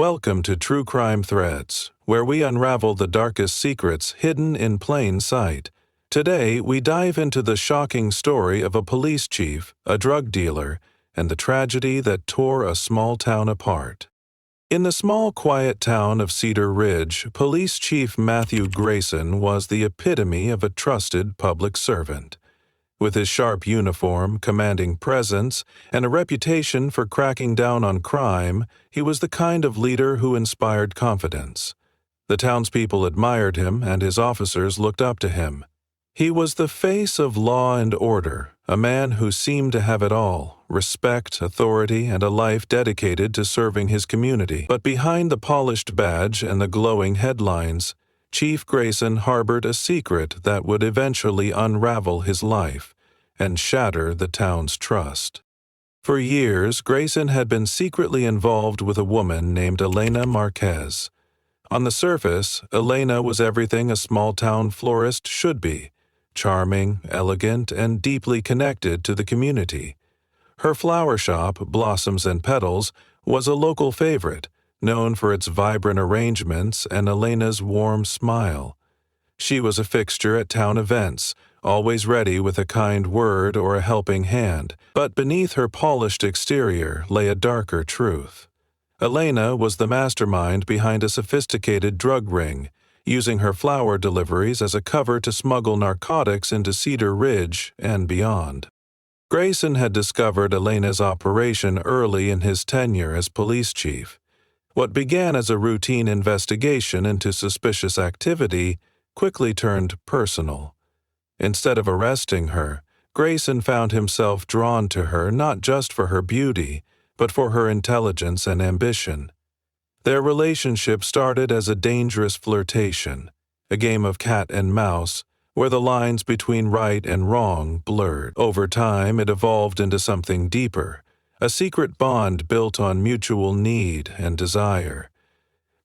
Welcome to True Crime Threads, where we unravel the darkest secrets hidden in plain sight. Today, we dive into the shocking story of a police chief, a drug dealer, and the tragedy that tore a small town apart. In the small, quiet town of Cedar Ridge, Police Chief Matthew Grayson was the epitome of a trusted public servant. With his sharp uniform, commanding presence, and a reputation for cracking down on crime, he was the kind of leader who inspired confidence. The townspeople admired him, and his officers looked up to him. He was the face of law and order, a man who seemed to have it all: respect, authority, and a life dedicated to serving his community. But behind the polished badge and the glowing headlines, Chief Grayson harbored a secret that would eventually unravel his life and shatter the town's trust. For years, Grayson had been secretly involved with a woman named Elena Marquez. On the surface, Elena was everything a small-town florist should be: charming, elegant, and deeply connected to the community. Her flower shop, Blossoms and Petals, was a local favorite, known for its vibrant arrangements and Elena's warm smile. She was a fixture at town events, always ready with a kind word or a helping hand, but beneath her polished exterior lay a darker truth. Elena was the mastermind behind a sophisticated drug ring, using her flower deliveries as a cover to smuggle narcotics into Cedar Ridge and beyond. Grayson had discovered Elena's operation early in his tenure as police chief. What began as a routine investigation into suspicious activity quickly turned personal. Instead of arresting her, Grayson found himself drawn to her not just for her beauty, but for her intelligence and ambition. Their relationship started as a dangerous flirtation, a game of cat and mouse, where the lines between right and wrong blurred. Over time, it evolved into something deeper, a secret bond built on mutual need and desire.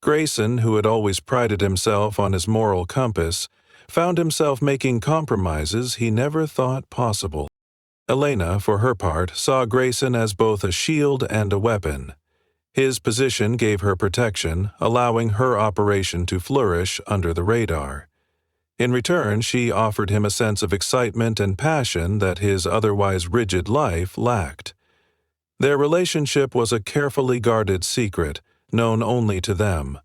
Grayson, who had always prided himself on his moral compass, found himself making compromises he never thought possible. Elena, for her part, saw Grayson as both a shield and a weapon. His position gave her protection, allowing her operation to flourish under the radar. In return, she offered him a sense of excitement and passion that his otherwise rigid life lacked. Their relationship was a carefully guarded secret, known only to them.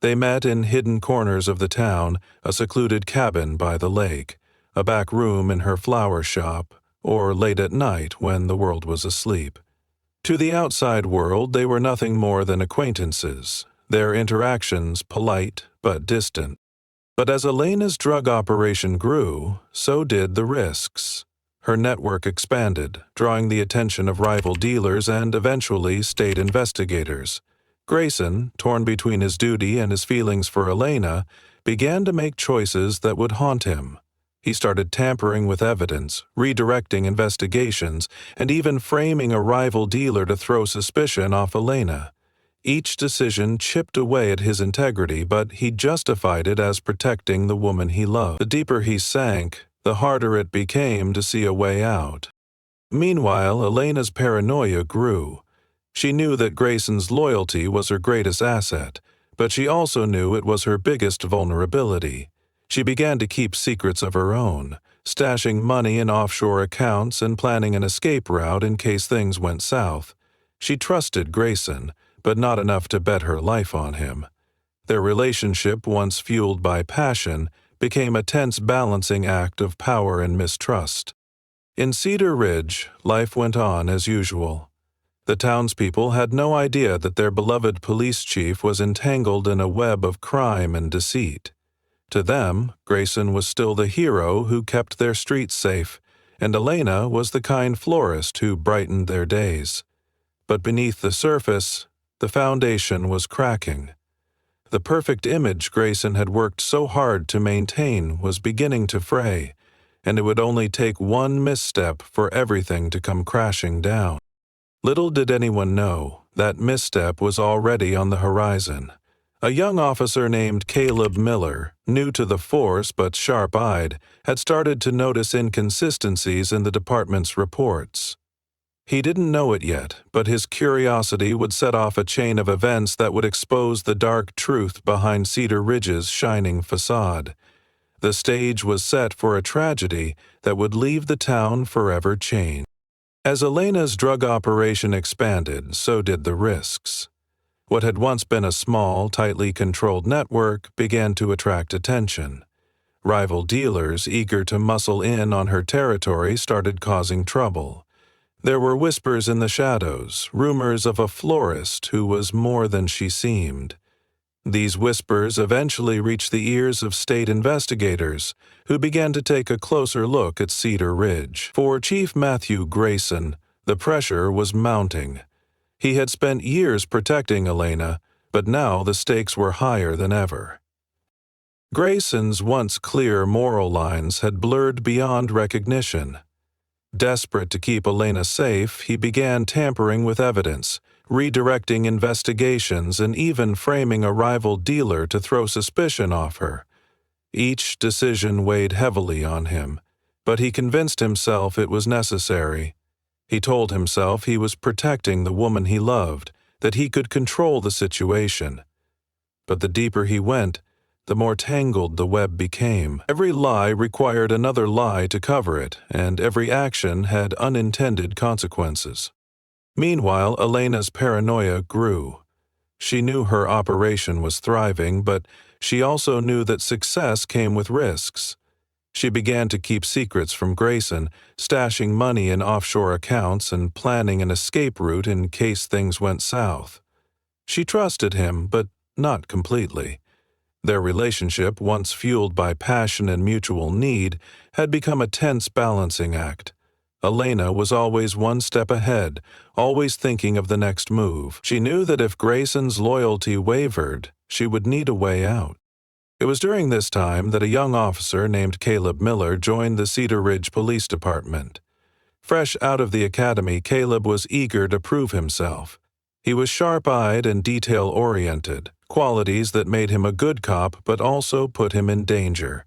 They met in hidden corners of the town, a secluded cabin by the lake, a back room in her flower shop, or late at night when the world was asleep. To the outside world, they were nothing more than acquaintances, their interactions polite but distant. But as Elena's drug operation grew, so did the risks. Her network expanded, drawing the attention of rival dealers and eventually state investigators. Grayson, torn between his duty and his feelings for Elena, began to make choices that would haunt him. He started tampering with evidence, redirecting investigations, and even framing a rival dealer to throw suspicion off Elena. Each decision chipped away at his integrity, but he justified it as protecting the woman he loved. The deeper he sank, the harder it became to see a way out. Meanwhile, Elena's paranoia grew. She knew that Grayson's loyalty was her greatest asset, but she also knew it was her biggest vulnerability. She began to keep secrets of her own, stashing money in offshore accounts and planning an escape route in case things went south. She trusted Grayson, but not enough to bet her life on him. Their relationship, once fueled by passion, became a tense balancing act of power and mistrust. In Cedar Ridge, life went on as usual. The townspeople had no idea that their beloved police chief was entangled in a web of crime and deceit. To them, Grayson was still the hero who kept their streets safe, and Elena was the kind florist who brightened their days. But beneath the surface, the foundation was cracking. The perfect image Grayson had worked so hard to maintain was beginning to fray, and it would only take one misstep for everything to come crashing down. Little did anyone know that misstep was already on the horizon. A young officer named Caleb Miller, new to the force but sharp-eyed, had started to notice inconsistencies in the department's reports. He didn't know it yet, but his curiosity would set off a chain of events that would expose the dark truth behind Cedar Ridge's shining facade. The stage was set for a tragedy that would leave the town forever changed. As Elena's drug operation expanded, so did the risks. What had once been a small, tightly controlled network began to attract attention. Rival dealers eager to muscle in on her territory started causing trouble. There were whispers in the shadows, rumors of a florist who was more than she seemed. These whispers eventually reached the ears of state investigators, who began to take a closer look at Cedar Ridge. For Chief Matthew Grayson, the pressure was mounting. He had spent years protecting Elena, but now the stakes were higher than ever. Grayson's once clear moral lines had blurred beyond recognition. Desperate to keep Elena safe, he began tampering with evidence, redirecting investigations, and even framing a rival dealer to throw suspicion off her. Each decision weighed heavily on him, but he convinced himself it was necessary. He told himself he was protecting the woman he loved, that he could control the situation. But the deeper he went, the more tangled the web became. Every lie required another lie to cover it, and every action had unintended consequences. Meanwhile, Elena's paranoia grew. She knew her operation was thriving, but she also knew that success came with risks. She began to keep secrets from Grayson, stashing money in offshore accounts and planning an escape route in case things went south. She trusted him, but not completely. Their relationship, once fueled by passion and mutual need, had become a tense balancing act. Elena was always one step ahead, always thinking of the next move. She knew that if Grayson's loyalty wavered, she would need a way out. It was during this time that a young officer named Caleb Miller joined the Cedar Ridge Police Department. Fresh out of the academy, Caleb was eager to prove himself. He was sharp-eyed and detail-oriented, qualities that made him a good cop but also put him in danger.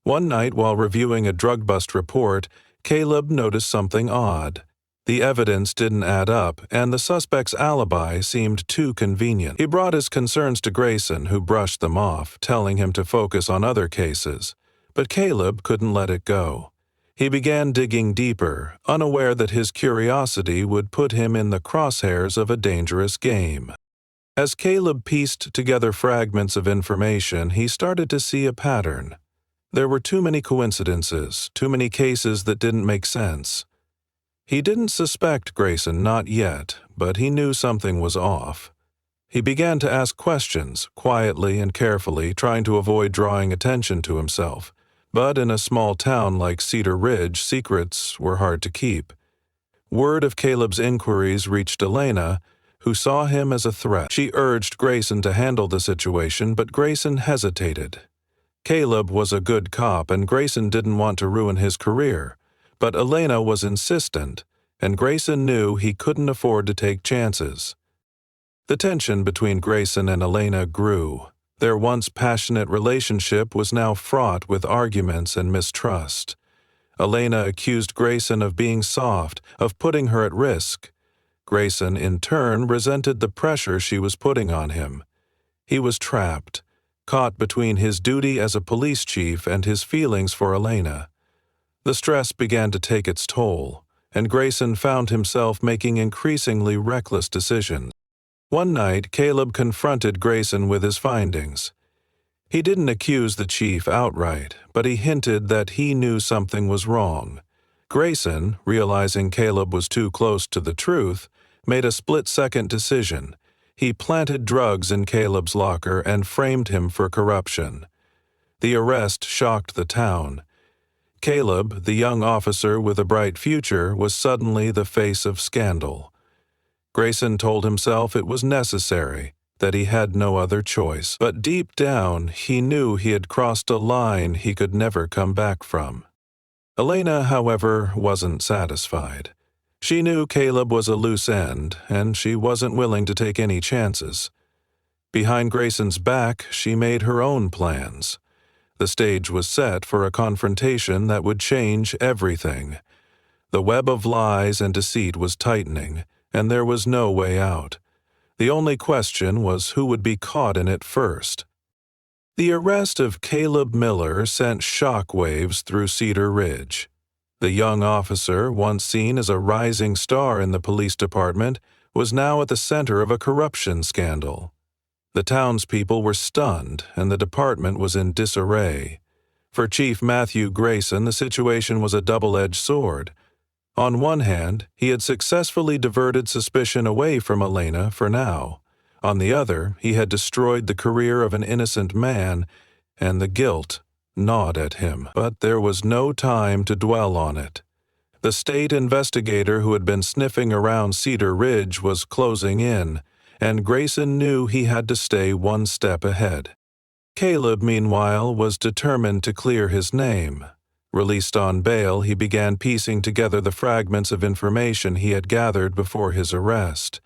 One night, while reviewing a drug bust report, Caleb noticed something odd. The evidence didn't add up, and the suspect's alibi seemed too convenient. He brought his concerns to Grayson, who brushed them off, telling him to focus on other cases. But Caleb couldn't let it go. He began digging deeper, unaware that his curiosity would put him in the crosshairs of a dangerous game. As Caleb pieced together fragments of information, he started to see a pattern. There were too many coincidences, too many cases that didn't make sense. He didn't suspect Grayson, not yet, but he knew something was off. He began to ask questions, quietly and carefully, trying to avoid drawing attention to himself. But in a small town like Cedar Ridge, secrets were hard to keep. Word of Caleb's inquiries reached Elena, who saw him as a threat. She urged Grayson to handle the situation, but Grayson hesitated. Caleb was a good cop, and Grayson didn't want to ruin his career. But Elena was insistent, and Grayson knew he couldn't afford to take chances. The tension between Grayson and Elena grew. Their once passionate relationship was now fraught with arguments and mistrust. Elena accused Grayson of being soft, of putting her at risk. Grayson, in turn, resented the pressure she was putting on him. He was trapped, caught between his duty as a police chief and his feelings for Elena. The stress began to take its toll, and Grayson found himself making increasingly reckless decisions. One night, Caleb confronted Grayson with his findings. He didn't accuse the chief outright, but he hinted that he knew something was wrong. Grayson, realizing Caleb was too close to the truth, made a split-second decision. He planted drugs in Caleb's locker and framed him for corruption. The arrest shocked the town. Caleb, the young officer with a bright future, was suddenly the face of scandal. Grayson told himself it was necessary, that he had no other choice. But deep down, he knew he had crossed a line he could never come back from. Elena, however, wasn't satisfied. She knew Caleb was a loose end, and she wasn't willing to take any chances. Behind Grayson's back, she made her own plans. The stage was set for a confrontation that would change everything. The web of lies and deceit was tightening, and there was no way out. The only question was who would be caught in it first. The arrest of Caleb Miller sent shockwaves through Cedar Ridge. The young officer, once seen as a rising star in the police department, was now at the center of a corruption scandal. The townspeople were stunned, and the department was in disarray. For Chief Matthew Grayson, the situation was a double-edged sword. On one hand, he had successfully diverted suspicion away from Elena for now. On the other, he had destroyed the career of an innocent man, and the guilt gnawed at him. But there was no time to dwell on it. The state investigator who had been sniffing around Cedar Ridge was closing in, and Grayson knew he had to stay one step ahead. Caleb, meanwhile, was determined to clear his name. Released on bail, he began piecing together the fragments of information he had gathered before his arrest.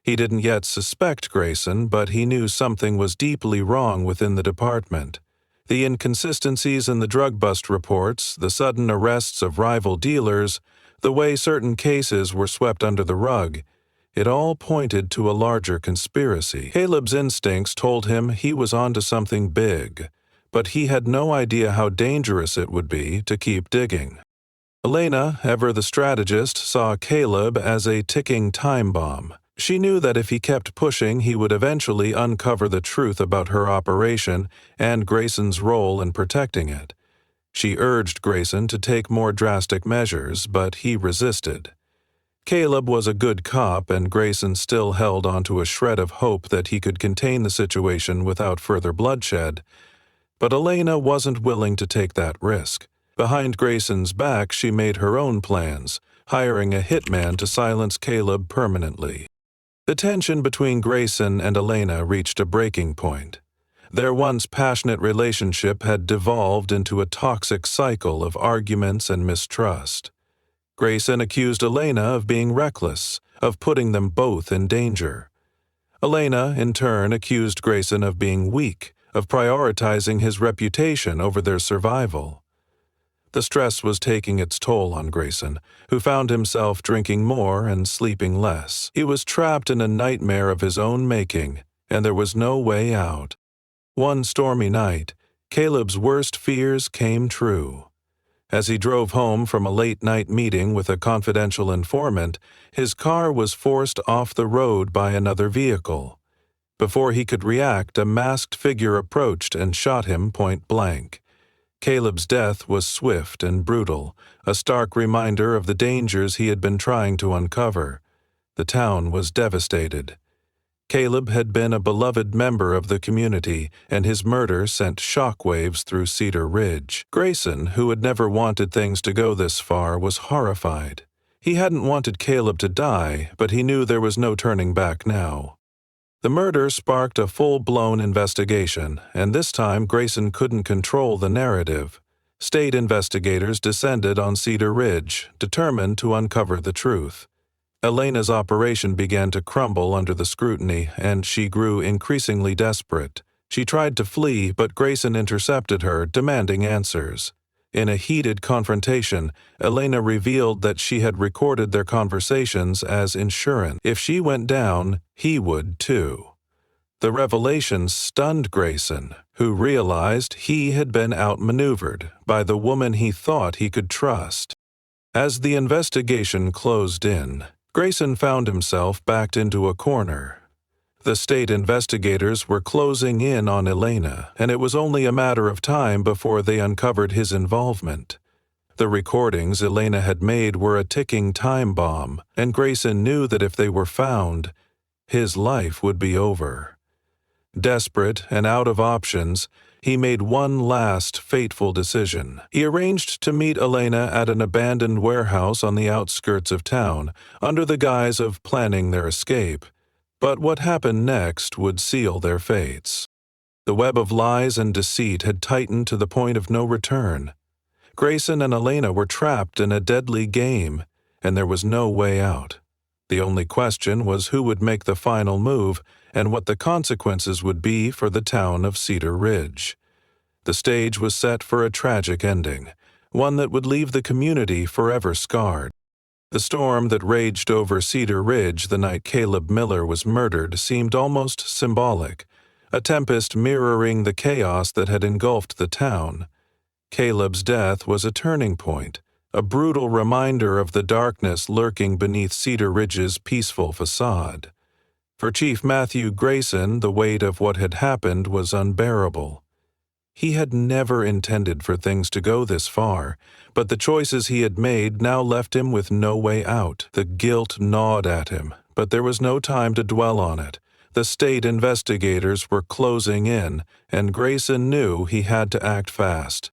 He didn't yet suspect Grayson, but he knew something was deeply wrong within the department. The inconsistencies in the drug bust reports, the sudden arrests of rival dealers, the way certain cases were swept under the rug, it all pointed to a larger conspiracy. Caleb's instincts told him he was onto something big, but he had no idea how dangerous it would be to keep digging. Elena, ever the strategist, saw Caleb as a ticking time bomb. She knew that if he kept pushing, he would eventually uncover the truth about her operation and Grayson's role in protecting it. She urged Grayson to take more drastic measures, but he resisted. Caleb was a good cop, and Grayson still held onto a shred of hope that he could contain the situation without further bloodshed. But Elena wasn't willing to take that risk. Behind Grayson's back, she made her own plans, hiring a hitman to silence Caleb permanently. The tension between Grayson and Elena reached a breaking point. Their once passionate relationship had devolved into a toxic cycle of arguments and mistrust. Grayson accused Elena of being reckless, of putting them both in danger. Elena, in turn, accused Grayson of being weak, of prioritizing his reputation over their survival. The stress was taking its toll on Grayson, who found himself drinking more and sleeping less. He was trapped in a nightmare of his own making, and there was no way out. One stormy night, Caleb's worst fears came true. As he drove home from a late-night meeting with a confidential informant, his car was forced off the road by another vehicle. Before he could react, a masked figure approached and shot him point-blank. Caleb's death was swift and brutal, a stark reminder of the dangers he had been trying to uncover. The town was devastated. Caleb had been a beloved member of the community, and his murder sent shockwaves through Cedar Ridge. Grayson, who had never wanted things to go this far, was horrified. He hadn't wanted Caleb to die, but he knew there was no turning back now. The murder sparked a full-blown investigation, and this time Grayson couldn't control the narrative. State investigators descended on Cedar Ridge, determined to uncover the truth. Elena's operation began to crumble under the scrutiny, and she grew increasingly desperate. She tried to flee, but Grayson intercepted her, demanding answers. In a heated confrontation, Elena revealed that she had recorded their conversations as insurance. If she went down, he would too. The revelation stunned Grayson, who realized he had been outmaneuvered by the woman he thought he could trust. As the investigation closed in, Grayson found himself backed into a corner. The state investigators were closing in on Elena, and it was only a matter of time before they uncovered his involvement. The recordings Elena had made were a ticking time bomb, and Grayson knew that if they were found, his life would be over. Desperate and out of options, he made one last fateful decision. He arranged to meet Elena at an abandoned warehouse on the outskirts of town, under the guise of planning their escape. But what happened next would seal their fates. The web of lies and deceit had tightened to the point of no return. Grayson and Elena were trapped in a deadly game, and there was no way out. The only question was who would make the final move and what the consequences would be for the town of Cedar Ridge. The stage was set for a tragic ending, one that would leave the community forever scarred. The storm that raged over Cedar Ridge the night Caleb Miller was murdered seemed almost symbolic, a tempest mirroring the chaos that had engulfed the town. Caleb's death was a turning point, a brutal reminder of the darkness lurking beneath Cedar Ridge's peaceful facade. For Chief Matthew Grayson, the weight of what had happened was unbearable. He had never intended for things to go this far, but the choices he had made now left him with no way out. The guilt gnawed at him, but there was no time to dwell on it. The state investigators were closing in, and Grayson knew he had to act fast.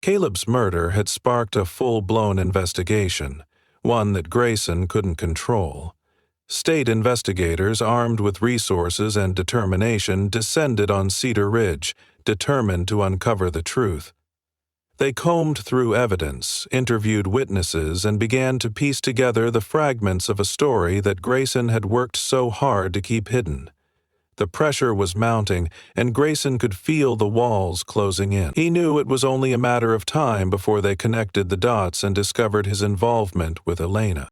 Caleb's murder had sparked a full-blown investigation, one that Grayson couldn't control. State investigators, armed with resources and determination, descended on Cedar Ridge, determined to uncover the truth. They combed through evidence, interviewed witnesses, and began to piece together the fragments of a story that Grayson had worked so hard to keep hidden. The pressure was mounting, and Grayson could feel the walls closing in. He knew it was only a matter of time before they connected the dots and discovered his involvement with Elena.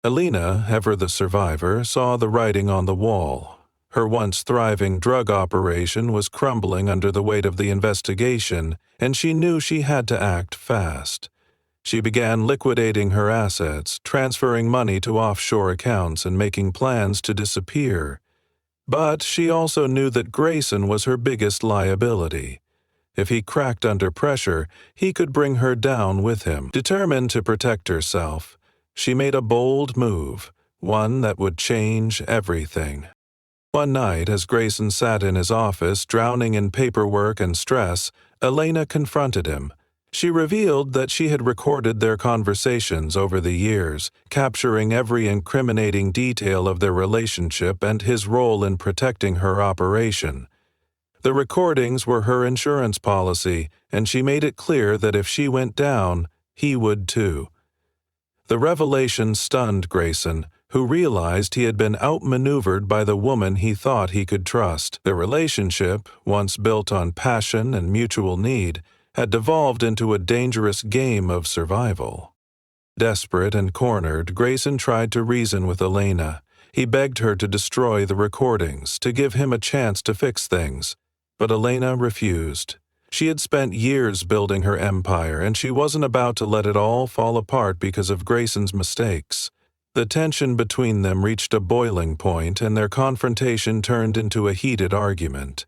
Elena, ever the survivor, saw the writing on the wall. Her once thriving drug operation was crumbling under the weight of the investigation, and she knew she had to act fast. She began liquidating her assets, transferring money to offshore accounts, and making plans to disappear. But she also knew that Grayson was her biggest liability. If he cracked under pressure, he could bring her down with him. Determined to protect herself, she made a bold move, one that would change everything. One night, as Grayson sat in his office, drowning in paperwork and stress, Elena confronted him. She revealed that she had recorded their conversations over the years, capturing every incriminating detail of their relationship and his role in protecting her operation. The recordings were her insurance policy, and she made it clear that if she went down, he would too. The revelation stunned Grayson, who realized he had been outmaneuvered by the woman he thought he could trust. Their relationship, once built on passion and mutual need, had devolved into a dangerous game of survival. Desperate and cornered, Grayson tried to reason with Elena. He begged her to destroy the recordings, to give him a chance to fix things. But Elena refused. She had spent years building her empire, and she wasn't about to let it all fall apart because of Grayson's mistakes. The tension between them reached a boiling point, and their confrontation turned into a heated argument.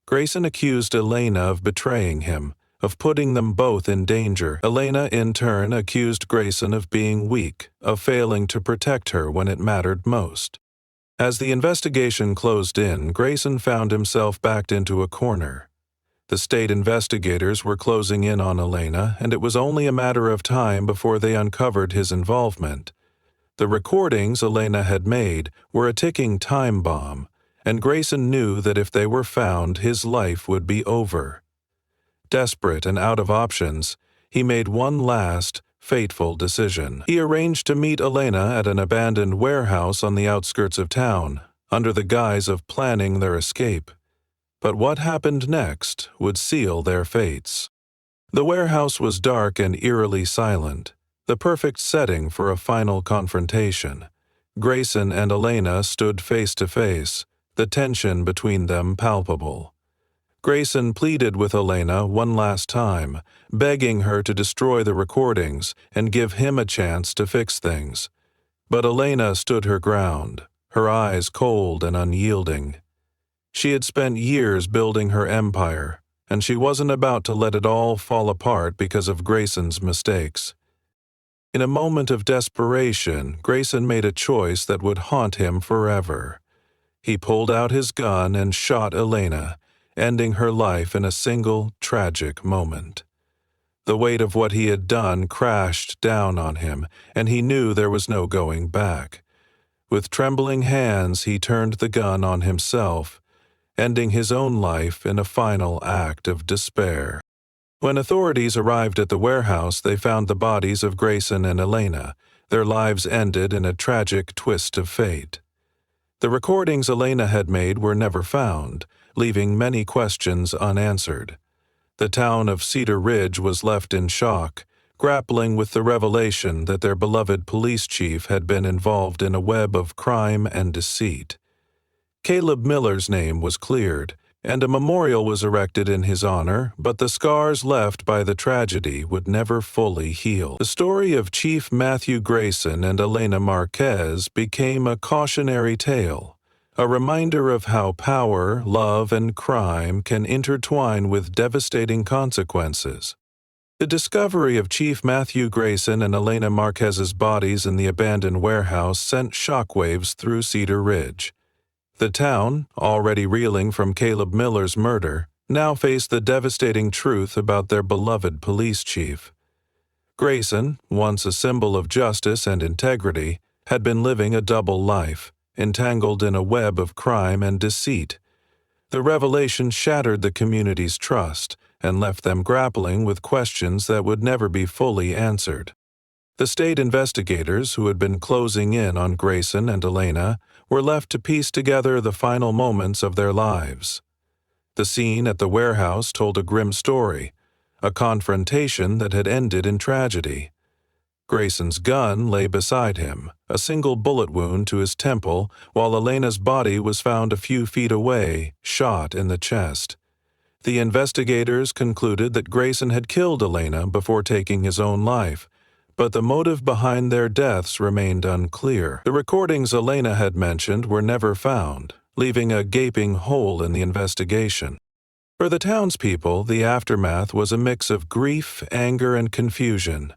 Grayson accused Elena of betraying him, of putting them both in danger. Elena, in turn, accused Grayson of being weak, of failing to protect her when it mattered most. As the investigation closed in, Grayson found himself backed into a corner. The state investigators were closing in on Elena, and it was only a matter of time before they uncovered his involvement. The recordings Elena had made were a ticking time bomb, and Grayson knew that if they were found, his life would be over. Desperate and out of options, he made one last, fateful decision. He arranged to meet Elena at an abandoned warehouse on the outskirts of town, under the guise of planning their escape. But what happened next would seal their fates. The warehouse was dark and eerily silent, the perfect setting for a final confrontation. Grayson and Elena stood face to face, the tension between them palpable. Grayson pleaded with Elena one last time, begging her to destroy the recordings and give him a chance to fix things. But Elena stood her ground, her eyes cold and unyielding. She had spent years building her empire, and she wasn't about to let it all fall apart because of Grayson's mistakes. In a moment of desperation, Grayson made a choice that would haunt him forever. He pulled out his gun and shot Elena, ending her life in a single, tragic moment. The weight of what he had done crashed down on him, and he knew there was no going back. With trembling hands, he turned the gun on himself, ending his own life in a final act of despair. When authorities arrived at the warehouse, they found the bodies of Grayson and Elena, their lives ended in a tragic twist of fate. The recordings Elena had made were never found, leaving many questions unanswered. The town of Cedar Ridge was left in shock, grappling with the revelation that their beloved police chief had been involved in a web of crime and deceit. Caleb Miller's name was cleared, and a memorial was erected in his honor, but the scars left by the tragedy would never fully heal. The story of Chief Matthew Grayson and Elena Marquez became a cautionary tale, a reminder of how power, love, and crime can intertwine with devastating consequences. The discovery of Chief Matthew Grayson and Elena Marquez's bodies in the abandoned warehouse sent shockwaves through Cedar Ridge. The town, already reeling from Caleb Miller's murder, now faced the devastating truth about their beloved police chief. Grayson, once a symbol of justice and integrity, had been living a double life, entangled in a web of crime and deceit. The revelation shattered the community's trust and left them grappling with questions that would never be fully answered. The state investigators who had been closing in on Grayson and Elena were left to piece together the final moments of their lives. The scene at the warehouse told a grim story, a confrontation that had ended in tragedy. Grayson's gun lay beside him, a single bullet wound to his temple, while Elena's body was found a few feet away, shot in the chest. The investigators concluded that Grayson had killed Elena before taking his own life, but the motive behind their deaths remained unclear. The recordings Elena had mentioned were never found, leaving a gaping hole in the investigation. For the townspeople, the aftermath was a mix of grief, anger, and confusion.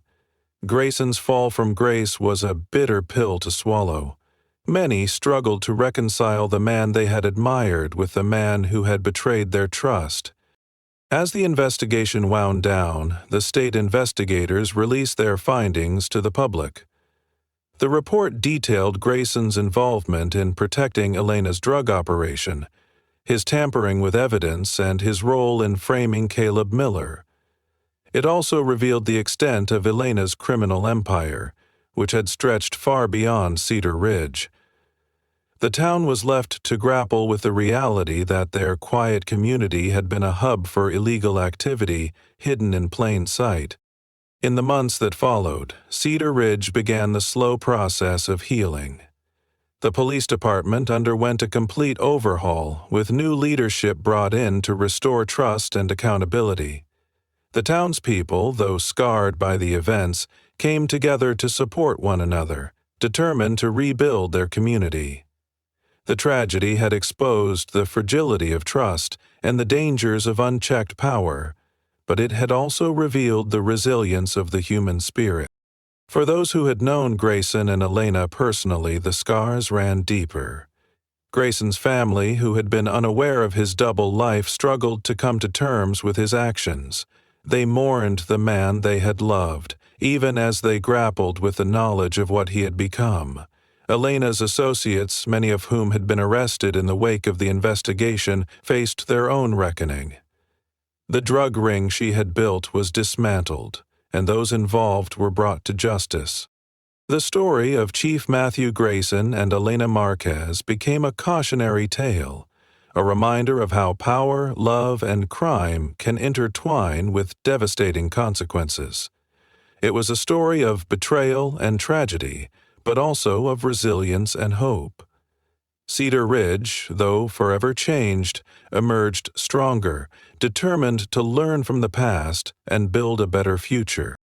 Grayson's fall from grace was a bitter pill to swallow. Many struggled to reconcile the man they had admired with the man who had betrayed their trust. As the investigation wound down, the state investigators released their findings to the public. The report detailed Grayson's involvement in protecting Elena's drug operation, his tampering with evidence, and his role in framing Caleb Miller. It also revealed the extent of Elena's criminal empire, which had stretched far beyond Cedar Ridge. The town was left to grapple with the reality that their quiet community had been a hub for illegal activity hidden in plain sight. In the months that followed, Cedar Ridge began the slow process of healing. The police department underwent a complete overhaul, with new leadership brought in to restore trust and accountability. The townspeople, though scarred by the events, came together to support one another, determined to rebuild their community. The tragedy had exposed the fragility of trust and the dangers of unchecked power, but it had also revealed the resilience of the human spirit. For those who had known Grayson and Elena personally, the scars ran deeper. Grayson's family, who had been unaware of his double life, struggled to come to terms with his actions. They mourned the man they had loved, even as they grappled with the knowledge of what he had become. Elena's associates, many of whom had been arrested in the wake of the investigation, faced their own reckoning. The drug ring she had built was dismantled, and those involved were brought to justice. The story of Chief Matthew Grayson and Elena Marquez became a cautionary tale, a reminder of how power, love, and crime can intertwine with devastating consequences. It was a story of betrayal and tragedy, but also of resilience and hope. Cedar Ridge, though forever changed, emerged stronger, determined to learn from the past and build a better future.